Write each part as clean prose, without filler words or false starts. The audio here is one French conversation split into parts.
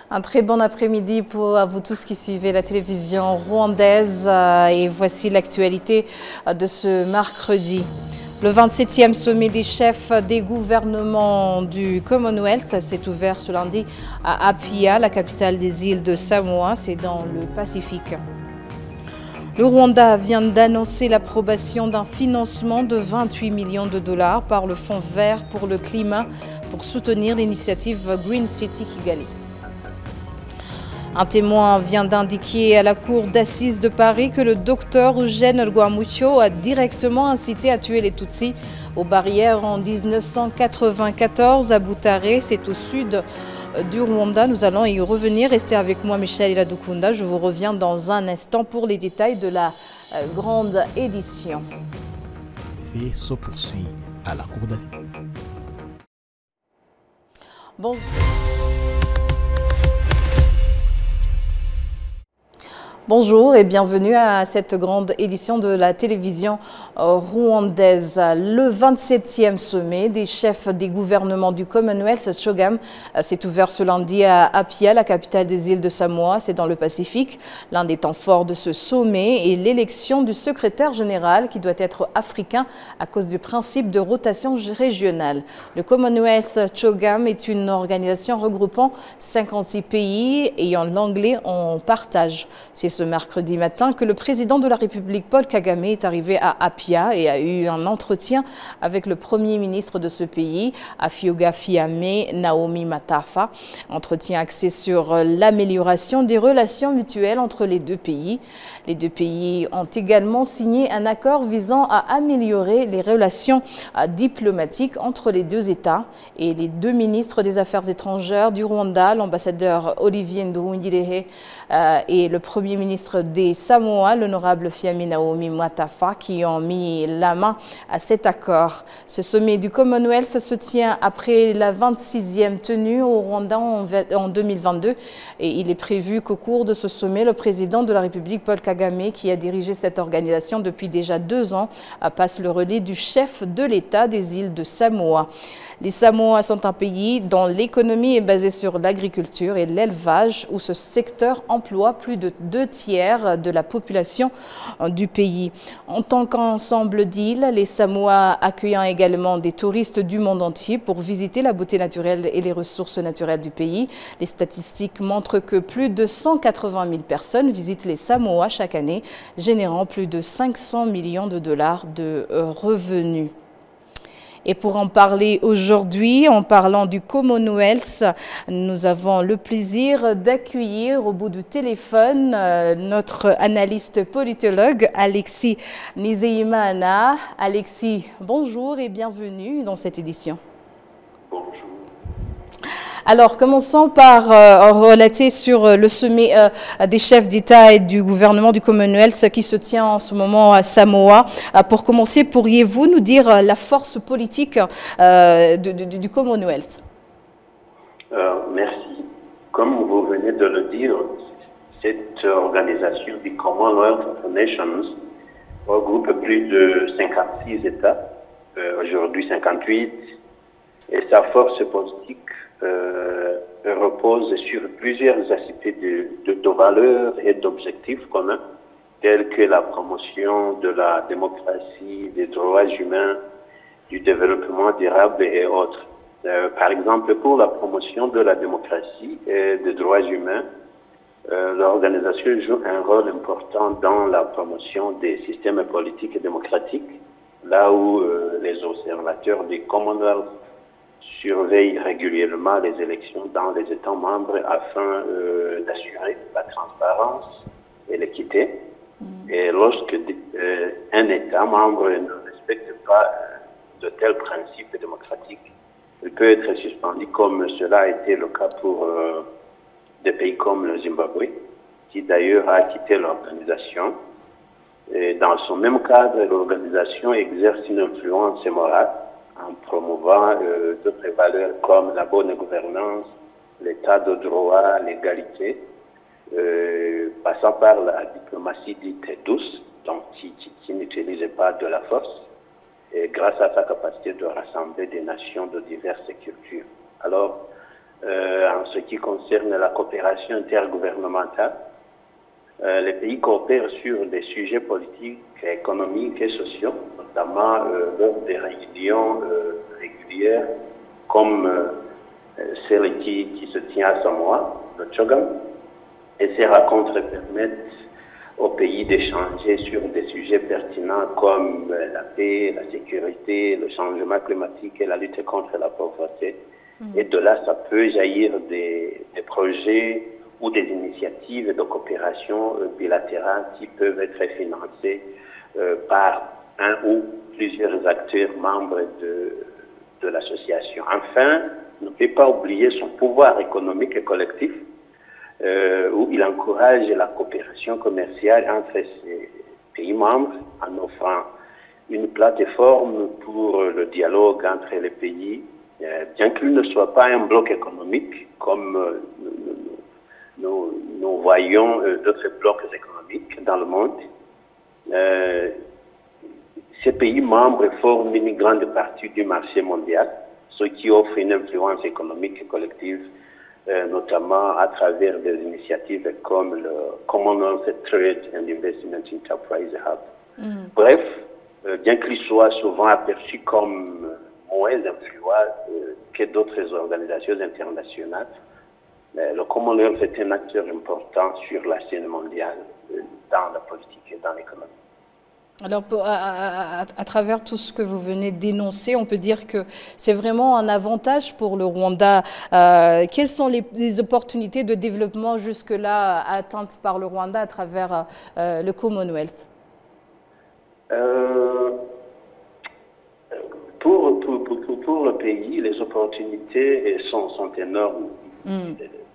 Un très bon après-midi pour vous tous qui suivez la télévision rwandaise et voici l'actualité de ce mercredi. Le 27e sommet des chefs des gouvernements du Commonwealth s'est ouvert ce lundi à Apia, la capitale des îles de Samoa, c'est dans le Pacifique. Le Rwanda vient d'annoncer l'approbation d'un financement de 28 millions de dollars par le Fonds vert pour le climat pour soutenir l'initiative Green City Kigali. Un témoin vient d'indiquer à la cour d'assises de Paris que le docteur Eugène Rwamucyo a directement incité à tuer les Tutsis aux barrières en 1994 à Butare, c'est au sud du Rwanda. Nous allons y revenir. Restez avec moi, Michel Iladukunda. Je vous reviens dans un instant pour les détails de la grande édition. Fait se poursuit à la cour d'assises. Bonjour. Bonjour et bienvenue à cette grande édition de la télévision rwandaise. Le 27e sommet des chefs des gouvernements du Commonwealth, CHOGM, s'est ouvert ce lundi à Apia, la capitale des îles de Samoa, c'est dans le Pacifique. L'un des temps forts de ce sommet est l'élection du secrétaire général qui doit être africain à cause du principe de rotation régionale. Le Commonwealth CHOGM est une organisation regroupant 56 pays ayant l'anglais en partage. C'est ce mercredi matin que le président de la République, Paul Kagame, est arrivé à Apia et a eu un entretien avec le premier ministre de ce pays, Afioga-Fiame Naomi Matafa. Entretien axé sur l'amélioration des relations mutuelles entre les deux pays. Les deux pays ont également signé un accord visant à améliorer les relations diplomatiques entre les deux États. Et les deux ministres des Affaires étrangères du Rwanda, l'ambassadeur Olivier Nduhungirehe et le premier ministre des Samoa, l'honorable Fiame Naomi Matafa, qui ont mis la main à cet accord. Ce sommet du Commonwealth se tient après la 26e tenue au Rwanda en 2022 et il est prévu qu'au cours de ce sommet, le président de la République, Paul Kagame, qui a dirigé cette organisation depuis déjà 2 ans, passe le relais du chef de l'État des îles de Samoa. Les Samoa sont un pays dont l'économie est basée sur l'agriculture et l'élevage, où ce secteur emploie plus de 2/3 de la population du pays. En tant qu'ensemble d'îles, les Samoa accueillant également des touristes du monde entier pour visiter la beauté naturelle et les ressources naturelles du pays. Les statistiques montrent que plus de 180 000 personnes visitent les Samoa chaque année, générant plus de 500 millions de dollars de revenus. Et pour en parler aujourd'hui, en parlant du Commonwealth, nous avons le plaisir d'accueillir au bout du téléphone notre analyste politologue Alexis Nizeyimana. Alexis, bonjour et bienvenue dans cette édition. Bonjour. Alors, commençons par relater sur le sommet des chefs d'État et du gouvernement du Commonwealth qui se tient en ce moment à Samoa. Pour commencer, pourriez-vous nous dire la force politique du Commonwealth? Merci. Comme vous venez de le dire, cette organisation du Commonwealth of Nations regroupe plus de 56 États, aujourd'hui 58, et sa force politique repose sur plusieurs aspects de valeurs et d'objectifs communs, tels que la promotion de la démocratie, des droits humains, du développement durable et autres. Par exemple, pour la promotion de la démocratie et des droits humains, l'organisation joue un rôle important dans la promotion des systèmes politiques et démocratiques, là où les observateurs du Commonwealth surveille régulièrement les élections dans les États membres afin d'assurer la transparence et l'équité. Et lorsque un État membre ne respecte pas de tels principes démocratiques, il peut être suspendu, comme cela a été le cas pour des pays comme le Zimbabwe, qui d'ailleurs a quitté l'organisation. Et dans ce même cadre, l'organisation exerce une influence morale en promouvant d'autres valeurs comme la bonne gouvernance, l'état de droit, l'égalité, passant par la diplomatie dite douce, donc qui n'utilise pas de la force, et grâce à sa capacité de rassembler des nations de diverses cultures. Alors, en ce qui concerne la coopération intergouvernementale. Les pays coopèrent sur des sujets politiques, économiques et sociaux, notamment lors des réunions régulières comme celle qui se tient à Samoa, le CHOGAM. Et ces rencontres permettent aux pays d'échanger sur des sujets pertinents comme la paix, la sécurité, le changement climatique et la lutte contre la pauvreté. Et de là, ça peut jaillir des projets ou des initiatives de coopération bilatérale qui peuvent être financées par un ou plusieurs acteurs membres de l'association. Enfin, ne peut pas oublier son pouvoir économique et collectif, où il encourage la coopération commerciale entre ses pays membres en offrant une plateforme pour le dialogue entre les pays, bien qu'il ne soit pas un bloc économique comme nous voyons d'autres blocs économiques dans le monde. Ces pays membres forment une grande partie du marché mondial, ce qui offre une influence économique collective, notamment à travers des initiatives comme le Commonwealth Trade and Investment Enterprise Hub. Bref, bien qu'il soit souvent aperçu comme moins influent que d'autres organisations internationales, le Commonwealth est un acteur important sur la scène mondiale dans la politique et dans l'économie. Alors, à travers tout ce que vous venez d'énoncer, on peut dire que c'est vraiment un avantage pour le Rwanda. Quelles sont les opportunités de développement jusque-là atteintes par le Rwanda à travers le Commonwealth? Pour le pays, les opportunités sont énormes.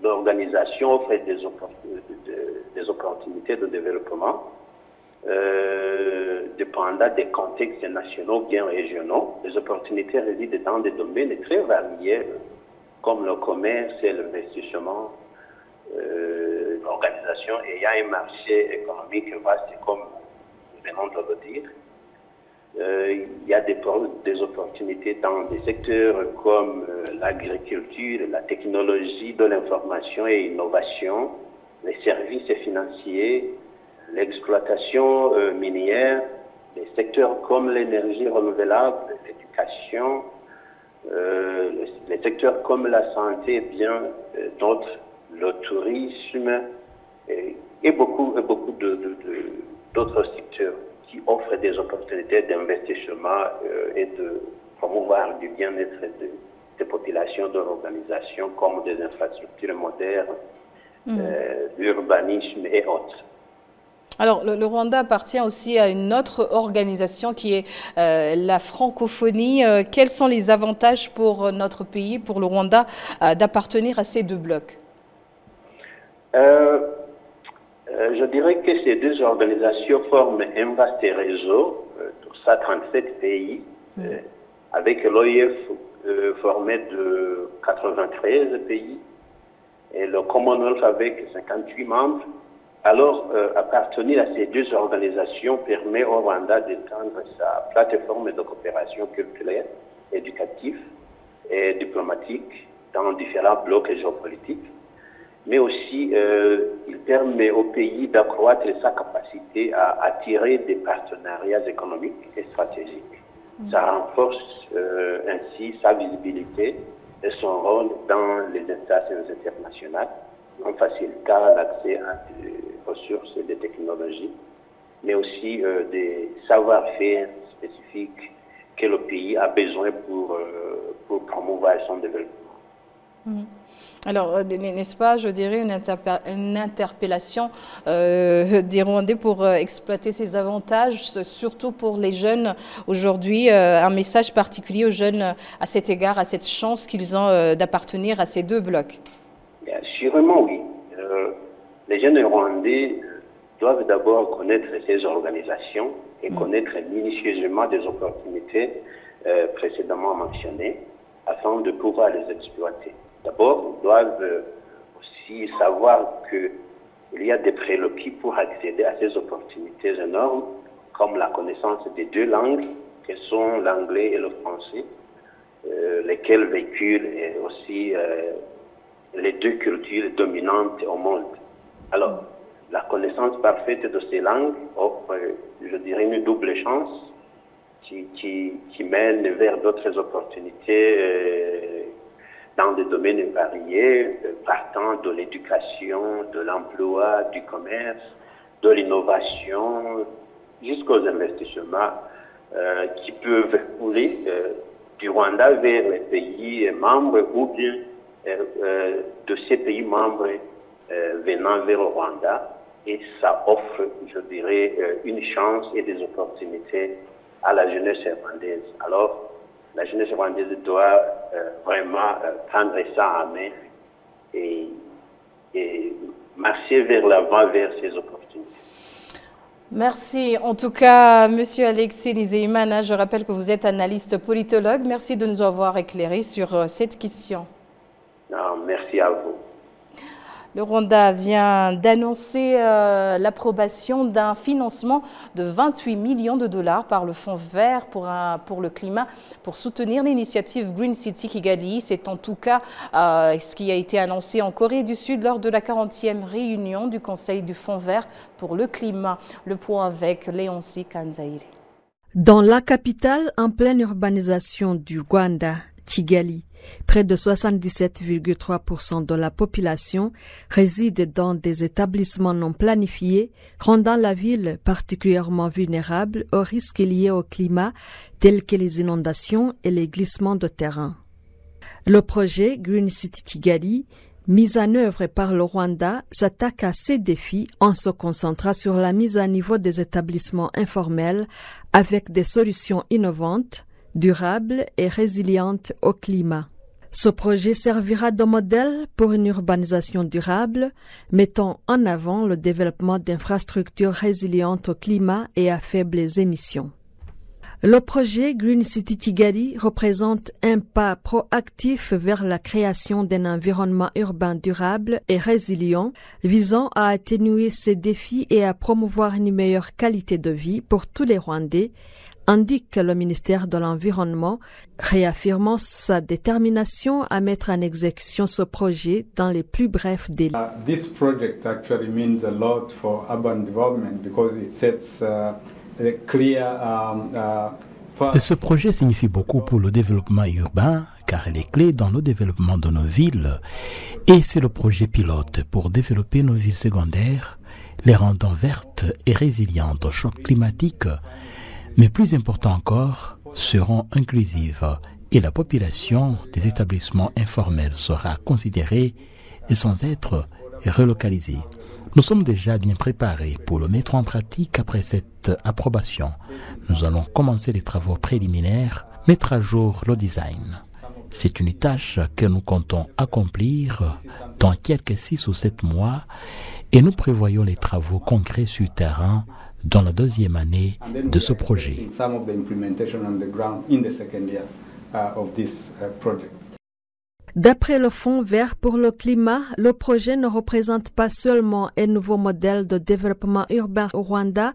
L'organisation offre des opportunités de développement. Dépendant des contextes nationaux bien régionaux, les opportunités résident dans des domaines très variés comme le commerce et l'investissement. L'organisation ayant un marché économique vaste comme nous venons de le dire. Il y a des opportunités dans des secteurs comme l'agriculture, la technologie de l'information et l'innovation, les services financiers, l'exploitation minière, des secteurs comme l'énergie renouvelable, l'éducation, les secteurs comme la santé et bien d'autres, le tourisme et beaucoup d'autres secteurs qui offrent des opportunités d'investissement et de promouvoir du bien-être des populations, de l'organisation comme des infrastructures modernes, l'urbanisme et autres. Alors, le Rwanda appartient aussi à une autre organisation qui est la francophonie. Quels sont les avantages pour notre pays, pour le Rwanda, d'appartenir à ces deux blocs? Je dirais que ces deux organisations forment un vaste réseau, tout ça 37 pays, avec l'OIF formé de 93 pays et le Commonwealth avec 58 membres. Alors, appartenir à ces deux organisations permet au Rwanda d'étendre sa plateforme de coopération culturelle, éducative et diplomatique dans différents blocs géopolitiques, mais aussi il permet au pays d'accroître sa capacité à attirer des partenariats économiques et stratégiques. Ça renforce ainsi sa visibilité et son rôle dans les instances internationales, en facilitant l'accès à des ressources et des technologies, mais aussi des savoir-faire spécifiques que le pays a besoin pour promouvoir son développement. Alors, n'est-ce pas, je dirais, une interpellation des Rwandais pour exploiter ces avantages, surtout pour les jeunes aujourd'hui, un message particulier aux jeunes à cet égard, à cette chance qu'ils ont d'appartenir à ces deux blocs? Sûrement, oui. Les jeunes Rwandais doivent d'abord connaître ces organisations et connaître minutieusement des opportunités précédemment mentionnées afin de pouvoir les exploiter. D'abord, ils doivent aussi savoir qu'il y a des prérequis pour accéder à ces opportunités énormes, comme la connaissance des deux langues, que sont l'anglais et le français, lesquels véhiculent aussi les deux cultures dominantes au monde. Alors, la connaissance parfaite de ces langues offre, je dirais, une double chance qui mène vers d'autres opportunités dans des domaines variés, partant de l'éducation, de l'emploi, du commerce, de l'innovation, jusqu'aux investissements qui peuvent couler du Rwanda vers les pays membres ou bien de ces pays membres venant vers le Rwanda. Et ça offre, je dirais, une chance et des opportunités à la jeunesse rwandaise. Alors, la jeunesse rwandaise doit vraiment prendre ça en main et marcher vers l'avant, vers ces opportunités. Merci. En tout cas, Monsieur Alexis Nizeyimana, je rappelle que vous êtes analyste politologue. Merci de nous avoir éclairé sur cette question. Non, merci à vous. Le Rwanda vient d'annoncer l'approbation d'un financement de 28 millions de dollars par le Fonds vert pour le climat pour soutenir l'initiative Green City Kigali. C'est en tout cas ce qui a été annoncé en Corée du Sud lors de la 40e réunion du Conseil du Fonds vert pour le climat. Le point avec Léoncie Kanzaïri. Dans la capitale en pleine urbanisation du Rwanda, Kigali, près de 77,3% de la population réside dans des établissements non planifiés, rendant la ville particulièrement vulnérable aux risques liés au climat, tels que les inondations et les glissements de terrain. Le projet Green City Kigali, mis en œuvre par le Rwanda, s'attaque à ces défis en se concentrant sur la mise à niveau des établissements informels avec des solutions innovantes, durables et résilientes au climat. Ce projet servira de modèle pour une urbanisation durable, mettant en avant le développement d'infrastructures résilientes au climat et à faibles émissions. Le projet Green City Kigali représente un pas proactif vers la création d'un environnement urbain durable et résilient, visant à atténuer ces défis et à promouvoir une meilleure qualité de vie pour tous les Rwandais, indique le ministère de l'Environnement, réaffirmant sa détermination à mettre en exécution ce projet dans les plus brefs délais. This project actually means a lot for urban development because it sets a clear Ce projet signifie beaucoup pour le développement urbain car il est clé dans le développement de nos villes et c'est le projet pilote pour développer nos villes secondaires, les rendant vertes et résilientes au choc climatique. Mais plus important encore, seront inclusives et la population des établissements informels sera considérée et sans être relocalisée. Nous sommes déjà bien préparés pour le mettre en pratique après cette approbation. Nous allons commencer les travaux préliminaires, mettre à jour le design. C'est une tâche que nous comptons accomplir dans quelques 6 ou 7 mois et nous prévoyons les travaux concrets sur terrain dans la deuxième année de ce projet. D'après le Fonds vert pour le climat, le projet ne représente pas seulement un nouveau modèle de développement urbain au Rwanda,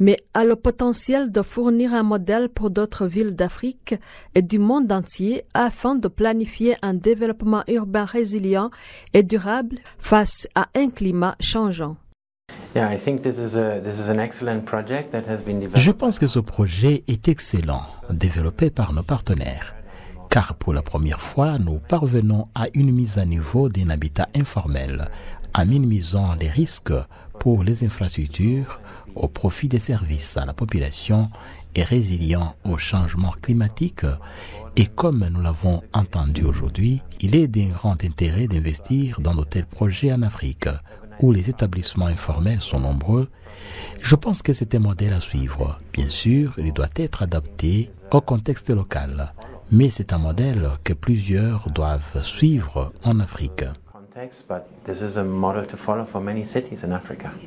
mais a le potentiel de fournir un modèle pour d'autres villes d'Afrique et du monde entier afin de planifier un développement urbain résilient et durable face à un climat changeant. Je pense que ce projet est excellent, développé par nos partenaires, car pour la première fois, nous parvenons à une mise à niveau d'un habitat informel, en minimisant les risques pour les infrastructures au profit des services à la population et résilient au changement climatique. Et comme nous l'avons entendu aujourd'hui, il est d'un grand intérêt d'investir dans de tels projets en Afrique, où les établissements informels sont nombreux. Je pense que c'est un modèle à suivre. Bien sûr, il doit être adapté au contexte local, mais c'est un modèle que plusieurs doivent suivre en Afrique.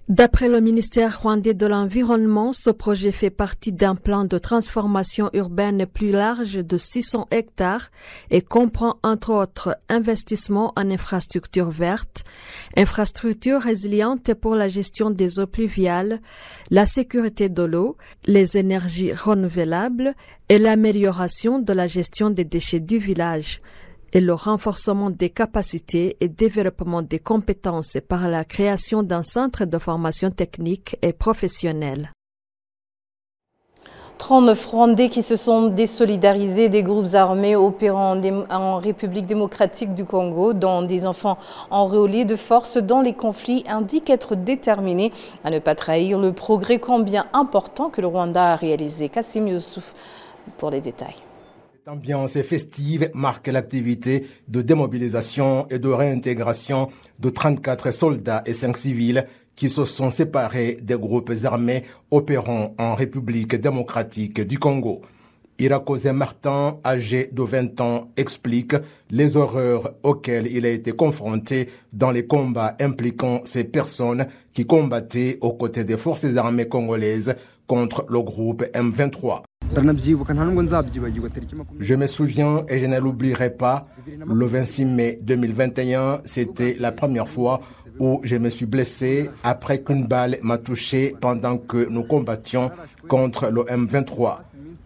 D'après le ministère rwandais de l'Environnement, ce projet fait partie d'un plan de transformation urbaine plus large de 600 hectares et comprend entre autres investissements en infrastructures vertes, infrastructures résilientes pour la gestion des eaux pluviales, la sécurité de l'eau, les énergies renouvelables et l'amélioration de la gestion des déchets du village. et le renforcement des capacités et développement des compétences par la création d'un centre de formation technique et professionnelle. 39 Rwandais qui se sont désolidarisés des groupes armés opérant en République démocratique du Congo, dont des enfants enrôlés de force dans les conflits, indiquent être déterminés à ne pas trahir le progrès combien important que le Rwanda a réalisé. Kassim Youssouf pour les détails. Cette ambiance festive marque l'activité de démobilisation et de réintégration de 34 soldats et 5 civils qui se sont séparés des groupes armés opérant en République démocratique du Congo. Irakoze Martin, âgé de 20 ans, explique les horreurs auxquelles il a été confronté dans les combats impliquant ces personnes qui combattaient aux côtés des forces armées congolaises contre le groupe M23. Je me souviens et je ne l'oublierai pas, le 26 mai 2021, c'était la première fois où je me suis blessé après qu'une balle m'a touché pendant que nous combattions contre le M23.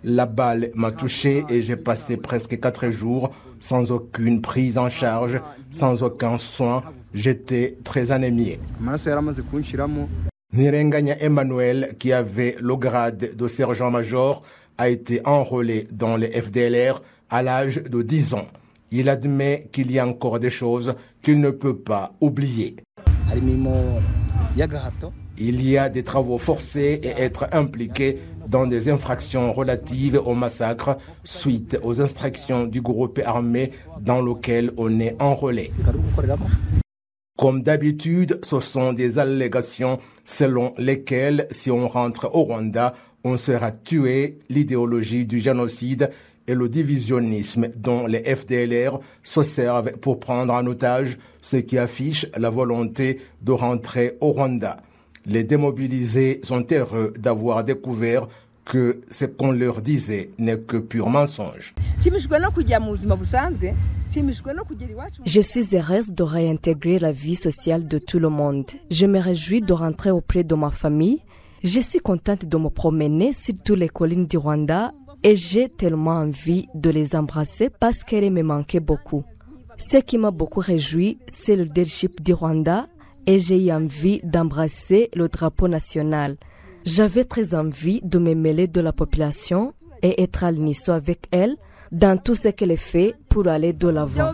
La balle m'a touché et j'ai passé presque 4 jours sans aucune prise en charge, sans aucun soin. J'étais très anémié. Nirenganya Emmanuel, qui avait le grade de sergent-major, a été enrôlé dans les FDLR à l'âge de 10 ans. Il admet qu'il y a encore des choses qu'il ne peut pas oublier. Il y a des travaux forcés et être impliqué dans des infractions relatives au massacre suite aux instructions du groupe armé dans lequel on est enrôlé. Comme d'habitude, ce sont des allégations selon lesquelles si on rentre au Rwanda, on sera tué. L'idéologie du génocide et le divisionnisme dont les FDLR se servent pour prendre en otage ceux qui affichent la volonté de rentrer au Rwanda. Les démobilisés sont heureux d'avoir découvert que ce qu'on leur disait n'est que pur mensonge. Je suis heureuse de réintégrer la vie sociale de tout le monde. Je me réjouis de rentrer auprès de ma famille. Je suis contente de me promener sur toutes les collines du Rwanda et j'ai tellement envie de les embrasser parce qu'elles me manquaient beaucoup. Ce qui m'a beaucoup réjoui, c'est le leadership du Rwanda et j'ai eu envie d'embrasser le drapeau national. J'avais très envie de me mêler de la population et être à l'unisson avec elle dans tout ce qu'elle fait pour aller de l'avant.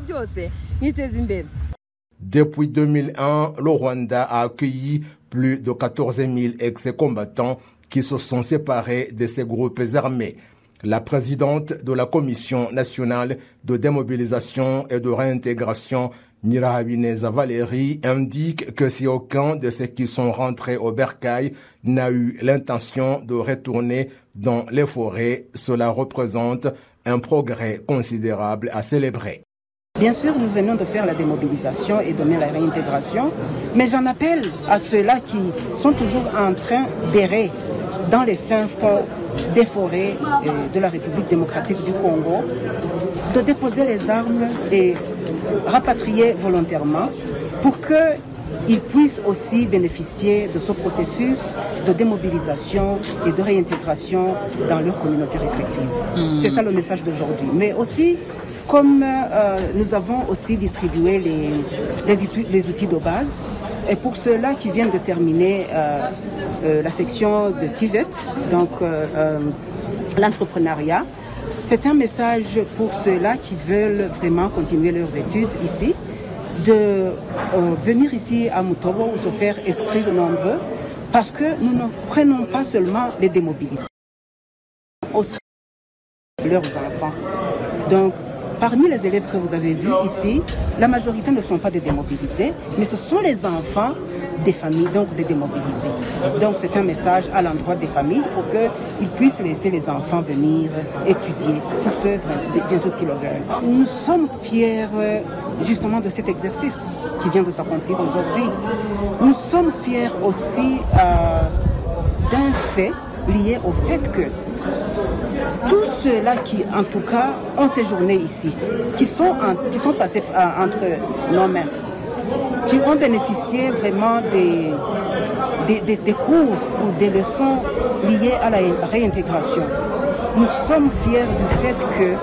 Depuis 2001, le Rwanda a accueilli plus de 14 000 ex-combattants qui se sont séparés de ces groupes armés. La présidente de la Commission nationale de démobilisation et de réintégration, Nyirahabineza Valérie, indique que si aucun de ceux qui sont rentrés au bercail n'a eu l'intention de retourner dans les forêts, cela représente un progrès considérable à célébrer. Bien sûr, nous venons de faire la démobilisation et de la réintégration, mais j'en appelle à ceux-là qui sont toujours en train d'errer dans les fins fonds des forêts de la République démocratique du Congo, de déposer les armes et rapatrier volontairement pour qu'ils puissent aussi bénéficier de ce processus de démobilisation et de réintégration dans leurs communautés respectives. C'est ça le message d'aujourd'hui. Mais aussi, comme nous avons aussi distribué les outils de base, et pour ceux-là qui viennent de terminer la section de TVET, donc l'entrepreneuriat, c'est un message pour ceux-là qui veulent vraiment continuer leurs études ici, de venir ici à Mutobo ou se faire inscrire nombreux, parce que nous ne prenons pas seulement les démobilisés, aussi leurs enfants. Donc, parmi les élèves que vous avez vus ici, la majorité ne sont pas des démobilisés, mais ce sont les enfants des familles, donc des démobilisés. Donc c'est un message à l'endroit des familles pour qu'ils puissent laisser les enfants venir étudier, pour ceux bien sûr qui le veulent. Nous sommes fiers justement de cet exercice qui vient de s'accomplir aujourd'hui. Nous sommes fiers aussi d'un fait lié au fait que tous ceux-là qui, en tout cas, ont séjourné ici, qui sont passés entre nos mains, qui ont bénéficié vraiment des cours ou des leçons liées à la réintégration. Nous sommes fiers du fait que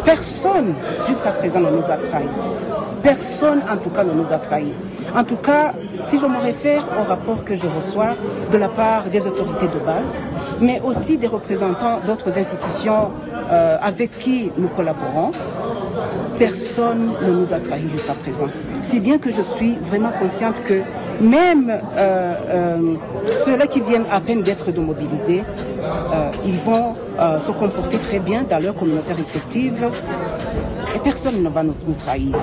Personne jusqu'à présent ne nous a trahis. Personne en tout cas ne nous a trahis. En tout cas, si je me réfère au rapport que je reçois de la part des autorités de base, mais aussi des représentants d'autres institutions avec qui nous collaborons, personne ne nous a trahis jusqu'à présent. Si bien que je suis vraiment consciente que même ceux-là qui viennent à peine d'être démobilisés, ils vont se comporter très bien dans leurs communautés respectives et personne ne va nous trahir.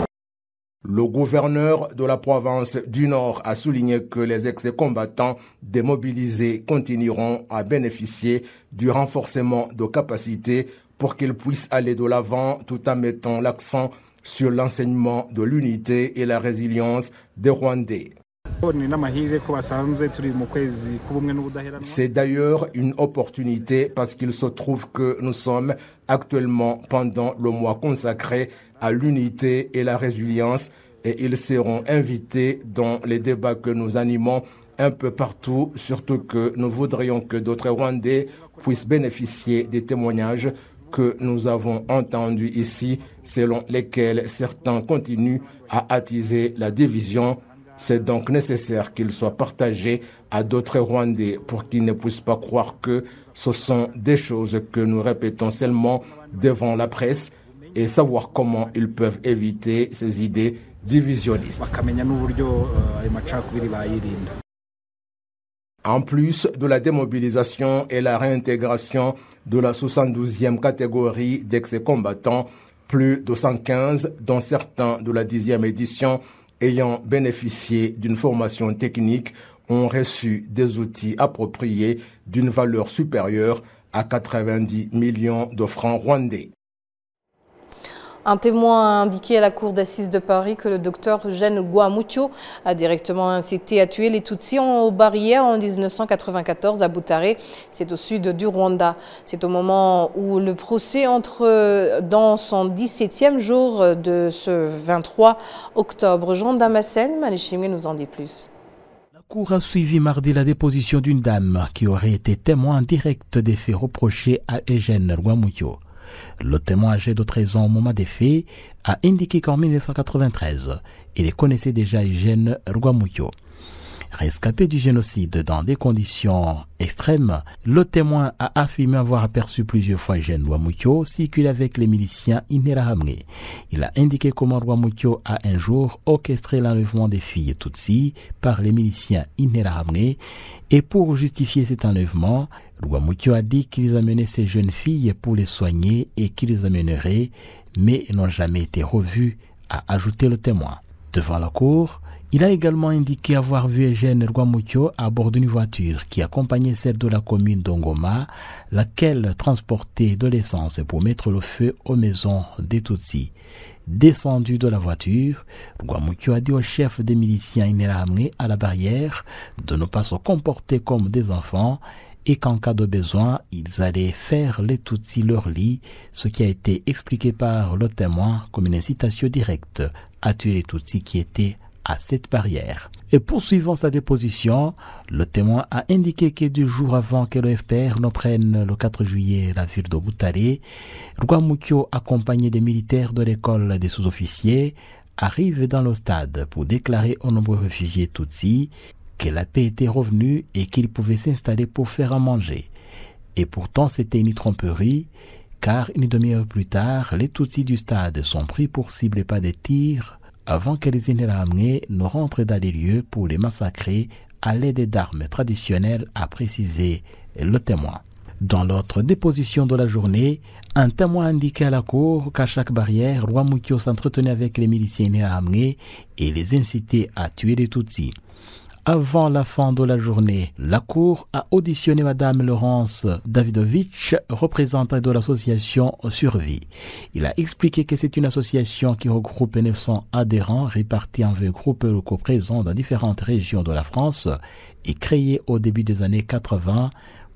Le gouverneur de la province du Nord a souligné que les ex-combattants démobilisés continueront à bénéficier du renforcement de capacités pour qu'ils puissent aller de l'avant tout en mettant l'accent sur l'enseignement de l'unité et la résilience des Rwandais. C'est d'ailleurs une opportunité parce qu'il se trouve que nous sommes actuellement pendant le mois consacré à l'unité et la résilience et ils seront invités dans les débats que nous animons un peu partout, surtout que nous voudrions que d'autres Rwandais puissent bénéficier des témoignages que nous avons entendus ici, selon lesquels certains continuent à attiser la division. C'est donc nécessaire qu'il soit partagé à d'autres Rwandais pour qu'ils ne puissent pas croire que ce sont des choses que nous répétons seulement devant la presse et savoir comment ils peuvent éviter ces idées divisionnistes. En plus de la démobilisation et la réintégration de la 72e catégorie d'ex-combattants, plus de 115, dont certains de la 10e édition, ayant bénéficié d'une formation technique, ont reçu des outils appropriés d'une valeur supérieure à 90 millions de francs rwandais. Un témoin a indiqué à la cour d'assises de Paris que le docteur Eugène Rwamucyo a directement incité à tuer les Tutsis aux barrières en 1994 à Butare, c'est au sud du Rwanda. C'est au moment où le procès entre dans son 17e jour de ce 23 octobre. Jean Damascène, Maléchimé nous en dit plus. La Cour a suivi mardi la déposition d'une dame qui aurait été témoin direct des faits reprochés à Eugène Rwamucyo. Le témoin âgé de 13 ans au moment des faits a indiqué qu'en 1993, il connaissait déjà Eugène Rwamucyo. Rescapé du génocide dans des conditions extrêmes, le témoin a affirmé avoir aperçu plusieurs fois Eugène Rwamucyo circuler avec les miliciens Interahamwe. Il a indiqué comment Rwamucyo a un jour orchestré l'enlèvement des filles Tutsis par les miliciens Interahamwe et pour justifier cet enlèvement, Rwamucyo a dit qu'ils amenaient ces jeunes filles pour les soigner et qu'ils les amèneraient, mais n'ont jamais été revus, a ajouté le témoin. Devant la cour, il a également indiqué avoir vu Eugène Rwamucyo à bord d'une voiture qui accompagnait celle de la commune d'Ongoma, laquelle transportait de l'essence pour mettre le feu aux maisons des Tutsis. Descendu de la voiture, Rwamucyo a dit au chef des miliciens Interahamwe à la barrière de ne pas se comporter comme des enfants et qu'en cas de besoin, ils allaient faire les Tutsis leur lit, ce qui a été expliqué par le témoin comme une incitation directe à tuer les Tutsis qui étaient à cette barrière. Et poursuivant sa déposition, le témoin a indiqué que 2 jours avant que le FPR ne prenne le 4 juillet la ville de Butare, Rwamucyo, accompagné des militaires de l'école des sous-officiers, arrive dans le stade pour déclarer aux nombreux réfugiés Tutsis que la paix était revenue et qu'ils pouvaient s'installer pour faire à manger. Et pourtant, c'était une tromperie, car une demi-heure plus tard, les Tutsis du stade sont pris pour cible par des tirs avant que les Interahamwe ne rentrent dans les lieux pour les massacrer à l'aide d'armes traditionnelles, a précisé le témoin. Dans l'autre déposition de la journée, un témoin a indiqué à la cour qu'à chaque barrière, Rwamucyo s'entretenait avec les miliciens Interahamwe et les incitait à tuer les Tutsis. Avant la fin de la journée, la Cour a auditionné Madame Laurence Davidovitch, représentante de l'association Survie. Il a expliqué que c'est une association qui regroupe 900 adhérents répartis en 20 groupes locaux présents dans différentes régions de la France et créée au début des années 80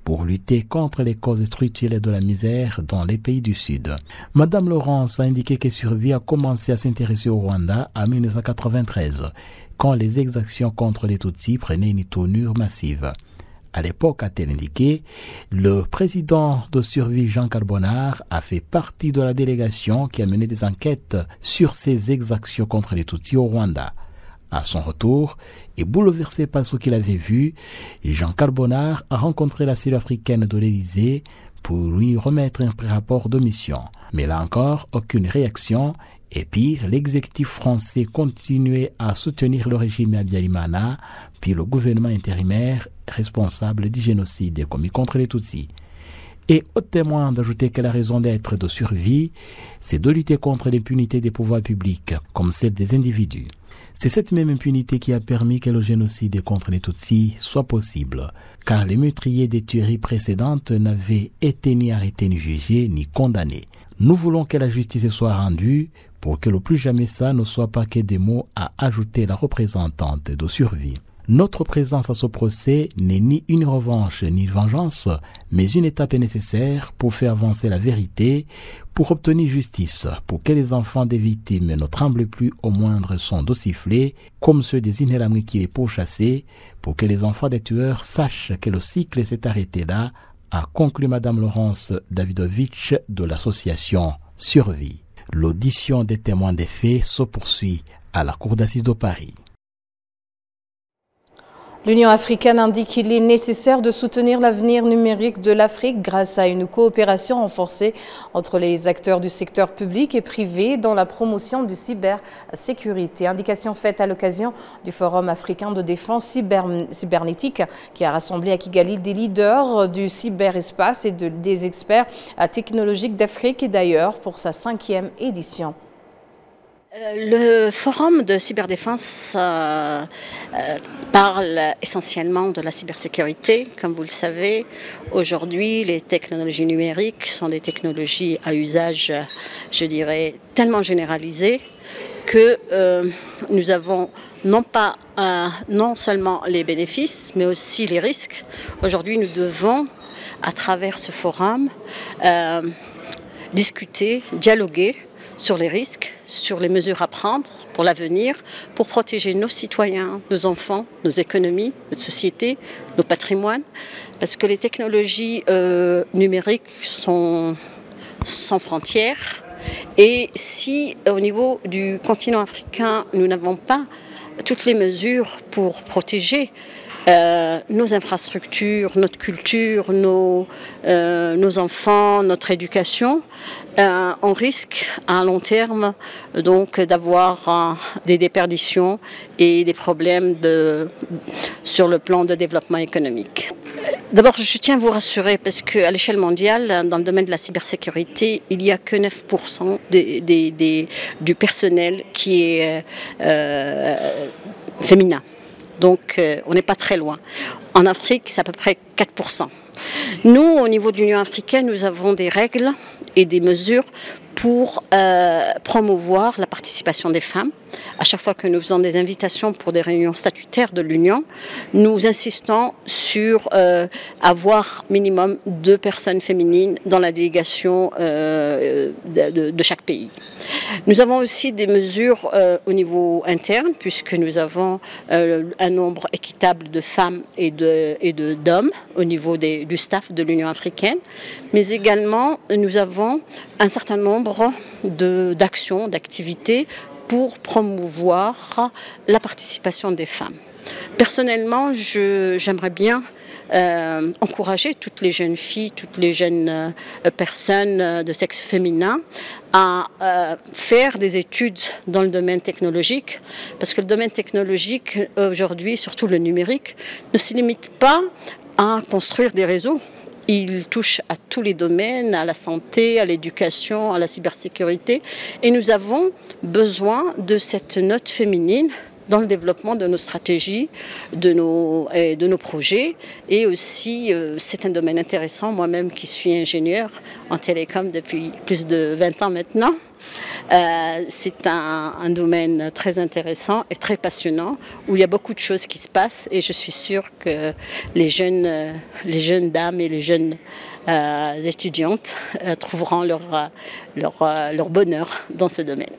pour lutter contre les causes structurelles de la misère dans les pays du Sud. Madame Laurence a indiqué que Survie a commencé à s'intéresser au Rwanda en 1993, quand les exactions contre les Tutsis prenaient une tournure massive. À l'époque, a-t-elle indiqué, le président de Survie Jean Carbonard a fait partie de la délégation qui a mené des enquêtes sur ces exactions contre les Tutsis au Rwanda. À son retour, et bouleversé par ce qu'il avait vu, Jean Carbonard a rencontré la cellule africaine de l'Élysée pour lui remettre un pré-rapport de mission. Mais là encore, aucune réaction. Et pire, l'exécutif français continuait à soutenir le régime Habyarimana, puis le gouvernement intérimaire responsable du génocide commis contre les Tutsis. Et au témoin d'ajouter que la raison d'être de Survie, c'est de lutter contre l'impunité des pouvoirs publics, comme celle des individus. C'est cette même impunité qui a permis que le génocide contre les Tutsis soit possible, car les meurtriers des tueries précédentes n'avaient été ni arrêtés, ni jugés, ni condamnés. Nous voulons que la justice soit rendue pour que le plus jamais ça ne soit pas que des mots, à ajouter la représentante de Survie. Notre présence à ce procès n'est ni une revanche ni une vengeance, mais une étape nécessaire pour faire avancer la vérité, pour obtenir justice, pour que les enfants des victimes ne tremblent plus au moindre son de sifflet, comme ceux des Inhelamri qui les pourchassaient, pour que les enfants des tueurs sachent que le cycle s'est arrêté là, a conclu Madame Laurence Davidovitch de l'association Survie. L'audition des témoins des faits se poursuit à la Cour d'assises de Paris. L'Union africaine indique qu'il est nécessaire de soutenir l'avenir numérique de l'Afrique grâce à une coopération renforcée entre les acteurs du secteur public et privé dans la promotion du cybersécurité. Indication faite à l'occasion du Forum africain de défense cybernétique qui a rassemblé à Kigali des leaders du cyberespace et des experts technologiques d'Afrique et d'ailleurs pour sa 5e édition. Le forum de cyberdéfense parle essentiellement de la cybersécurité. Comme vous le savez, aujourd'hui, les technologies numériques sont des technologies à usage, je dirais, tellement généralisé que nous avons non seulement les bénéfices, mais aussi les risques. Aujourd'hui, nous devons, à travers ce forum, discuter, dialoguer sur les risques, sur les mesures à prendre pour l'avenir, pour protéger nos citoyens, nos enfants, nos économies, notre société, nos patrimoines, parce que les technologies numériques sont sans frontières. Et si au niveau du continent africain, nous n'avons pas toutes les mesures pour protéger nos infrastructures, notre culture, nos enfants, notre éducation, on risque à long terme donc d'avoir des déperditions et des problèmes sur le plan de développement économique. D'abord, je tiens à vous rassurer parce qu'à l'échelle mondiale, dans le domaine de la cybersécurité, il n'y a que 9% du personnel qui est féminin. Donc, on n'est pas très loin. En Afrique, c'est à peu près 4%. Nous, au niveau de l'Union africaine, nous avons des règles et des mesures pour promouvoir la participation des femmes. À chaque fois que nous faisons des invitations pour des réunions statutaires de l'Union, nous insistons sur avoir minimum 2 personnes féminines dans la délégation de chaque pays. Nous avons aussi des mesures au niveau interne, puisque nous avons un nombre équitable de femmes et d'hommes au niveau du staff de l'Union africaine, mais également nous avons un certain nombre d'actions, d'activités pour promouvoir la participation des femmes. Personnellement, j'aimerais bien encourager toutes les jeunes filles, toutes les jeunes personnes de sexe féminin à faire des études dans le domaine technologique, parce que le domaine technologique aujourd'hui, surtout le numérique, ne se limite pas à construire des réseaux. Il touche à tous les domaines, à la santé, à l'éducation, à la cybersécurité. Et nous avons besoin de cette note féminine dans le développement de nos stratégies, de nos projets. Et aussi, c'est un domaine intéressant. Moi-même qui suis ingénieure en télécom depuis plus de 20 ans maintenant, c'est un domaine très intéressant et très passionnant où il y a beaucoup de choses qui se passent et je suis sûre que les jeunes dames et les jeunes étudiantes trouveront leur bonheur dans ce domaine.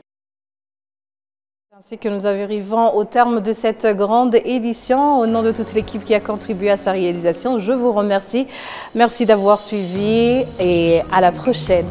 Ainsi que nous arrivons au terme de cette grande édition. Au nom de toute l'équipe qui a contribué à sa réalisation, je vous remercie. Merci d'avoir suivi et à la prochaine.